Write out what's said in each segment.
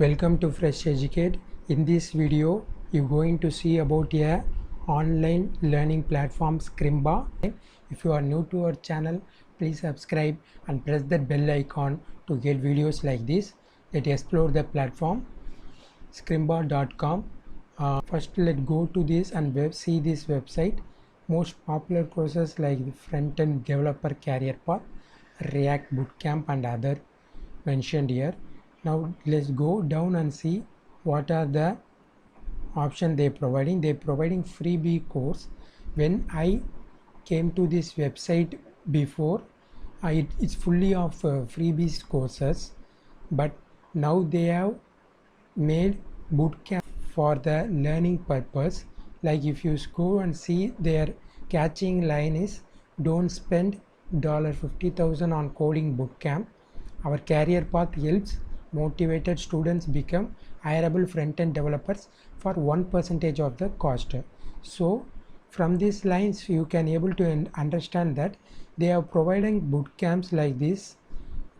Welcome to Fresh Educate. In this video, you're going to see about a online learning platform Scrimba. If you are new to our channel, please subscribe and press that bell icon to get videos like this. Let's explore the platform scrimba.com. First, let's go to this and see this website. Most popular courses like the front-end developer career path, React bootcamp, and other mentioned here. Now let's go down and see what are the options they're providing. They're providing freebie course. When I came to this website before, it's fully of freebies courses, but now they have made bootcamp for the learning purpose. Like if you go and see, their catching line is don't spend $50,000 on coding bootcamp. Our career path helps motivated students become hireable front-end developers for 1% of the cost. So from these lines you can able to understand that they are providing bootcamps like this,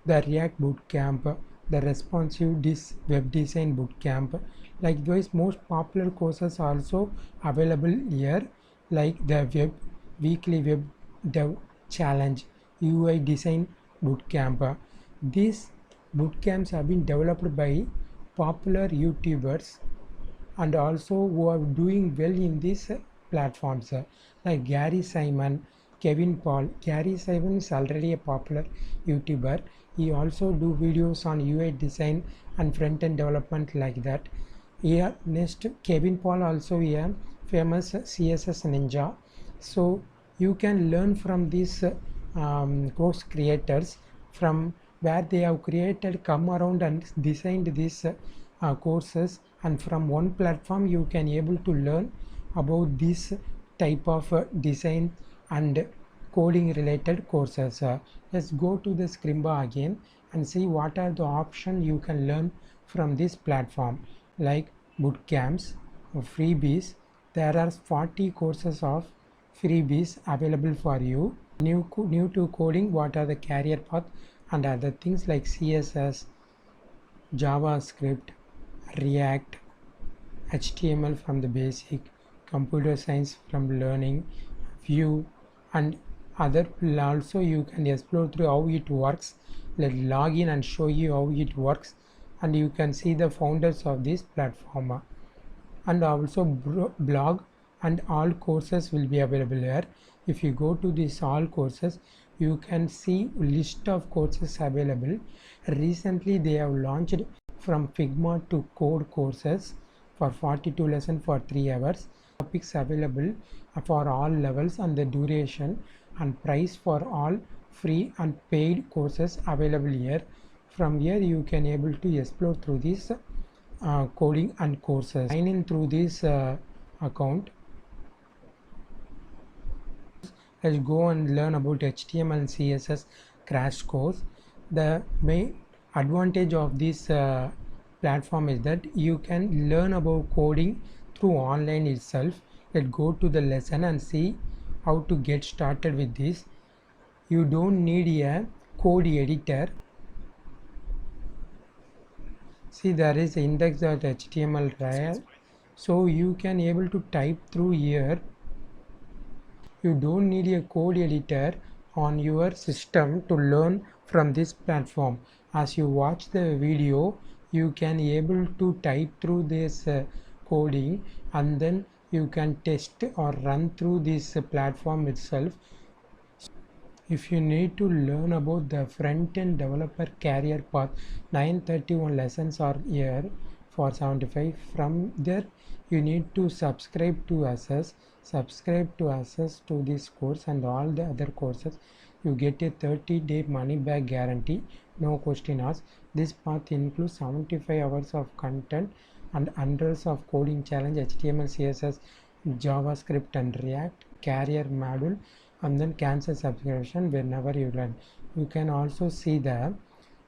the React bootcamp, the responsive web design bootcamp. Like those most popular courses are also available here, like the weekly web dev challenge, UI design bootcamp. These bootcamps have been developed by popular YouTubers and also who are doing well in these platforms, like Gary Simon, Kevin Paul. Gary Simon is already a popular YouTuber. He also do videos on UI design and front-end development like that. Here next, Kevin Paul also a famous CSS ninja. So you can learn from these course creators from where they have created, come around and designed these courses, and from one platform you can able to learn about this type of design and coding related courses. Let's go to the Scrimba again and see what are the options you can learn from this platform, like bootcamps, freebies. There are 40 courses of freebies available for you. New to coding, what are the career path and other things like CSS, JavaScript, React, HTML from the basic, computer science from learning, Vue, and other. Also you can explore through how it works. Let's log in and show you how it works, and you can see the founders of this platform, and also blog and all courses will be available here. If you go to this all courses, you can see list of courses available. Recently they have launched from Figma to code courses for 42 lessons for 3 hours. Topics available for all levels and the duration and price for all free and paid courses available here. From here you can able to explore through this coding and courses. Sign in through this account. Let's go and learn about HTML and CSS crash course. The main advantage of this platform is that you can learn about coding through online itself. Let's go to the lesson and see how to get started with this. You don't need a code editor. See, there is index.html file, so you can able to type through here. You don't need a code editor on your system to learn from this platform. As you watch the video, you can able to type through this coding, and then you can test or run through this platform itself. If you need to learn about the front-end developer career path, 931 lessons are here for 75. From there you need to subscribe to access to this course and all the other courses. You get a 30-day money back guarantee, no question asked. This path includes 75 hours of content and hundreds of coding challenge, HTML, CSS, JavaScript and React career module, and then cancel subscription whenever you learn. You can also see the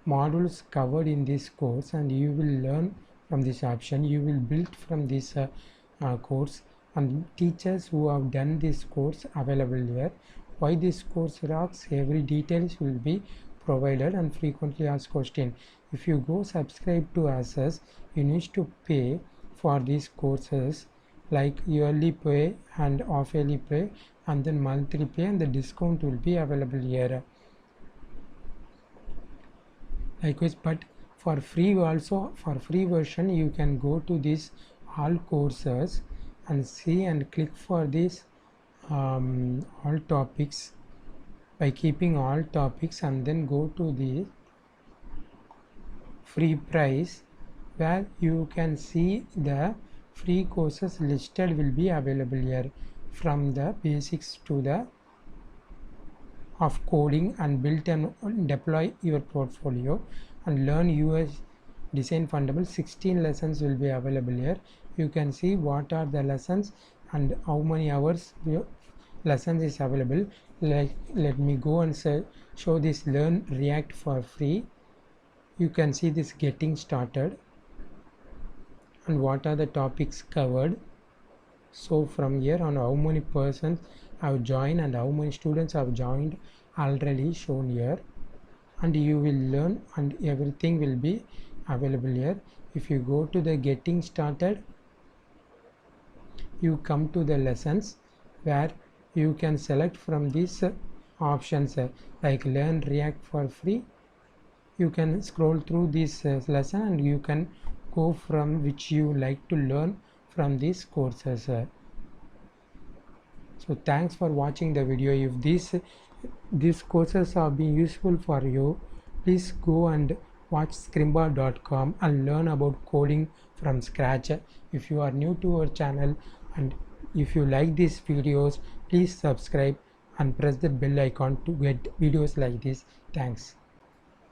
modules covered in this course, and you will learn from this option. You will build from this course, and teachers who have done this course available here. Why this course rocks? Every details will be provided, and frequently asked question. if you go subscribe to Access, you need to pay for these courses like yearly pay and half yearly pay and then monthly pay, and the discount will be available here. Likewise, but for free also, for free version you can go to this all courses and see and click for this all topics by keeping all topics, and then go to the free price where you can see the free courses listed will be available here, from the basics to the of coding and build and deploy your portfolio and learn UI design fundamentals. 16 lessons will be available here. You can see what are the lessons and how many hours lessons is available. Like, let me go and show this learn React for free. You can see this getting started and what are the topics covered. So from here on, how many persons have joined and how many students have joined already shown here, and you will learn and everything will be available here. If you go to the getting started, you come to the lessons where you can select from these options like learn React for free. You can scroll through this lesson and you can go from which you like to learn from these courses. So thanks for watching the video. If these courses are being useful for you, please go and watch Scrimba.com and learn about coding from scratch. If you are new to our channel and if you like these videos, please subscribe and press the bell icon to get videos like this. Thanks.